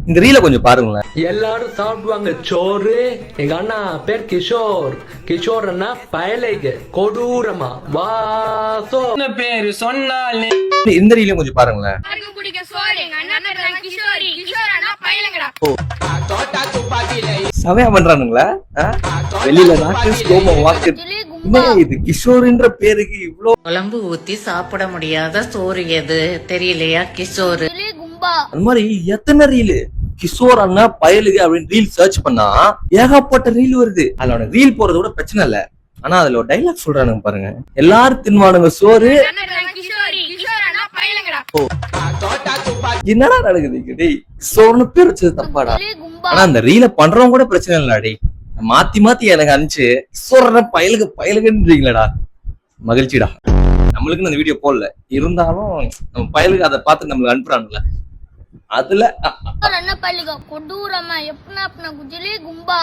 இந்த ரீல கொஞ்சம் பாருங்களேன். எல்லாரும் சாப்பிடுவாங்க சோறு. எங்க அண்ணா பேர் கிஷோர். கிஷோர் அண்ணா பயலைக கொடூரமா வாசோ பேரு சொன்னாலே. இந்த ரீலையும் கொஞ்சம் பாருங்களேன். சமயம் பண்றானுங்களா? வெளியில நாக்கு ஸ்லோமோ வாக்கு. இது கிஷோர்ன்ற பேருக்கு இவ்ளோ குழம்பு ஊத்தி சாப்பிட முடியாத சோறு எது தெரியலையா? கிஷோரு. அந்த மாதிரி எத்தனை ரீலு கிஷோர் அண்ணா பயலுக அப்படின்னு ரீல் சர்ச் பண்ணா ஏகப்பட்ட ரீல் வருது. அதுல ரீல் போறத விட பிரச்சனை இல்ல, ஆனா அதுல ஒரு டைலாக் சொல்றானுங்க பாருங்க. எல்லாரும் தின்வானுங்க சோறு. என்னடா நடக்குது? டேய் கிஷோர்னு பேர் வச்சது தப்பாடா. ஆனா அந்த ரீல பண்றவங்க கூட பிரச்சனை இல்லடா. டேய் மாத்தி மாத்தி எனக்கு அனுப்பிச்சு கிஷோர் பயலுகன்றீங்களடா. மகிழ்ச்சிடா. நம்மளுக்கு அந்த வீடியோ போடல, இருந்தாலும் நம்ம பயலுக்கு அதை பார்த்து நம்மளுக்கு அனுப்புறானுங்களே. அதுல கொடூரமா எப்பனா குஜிலி கும்பா.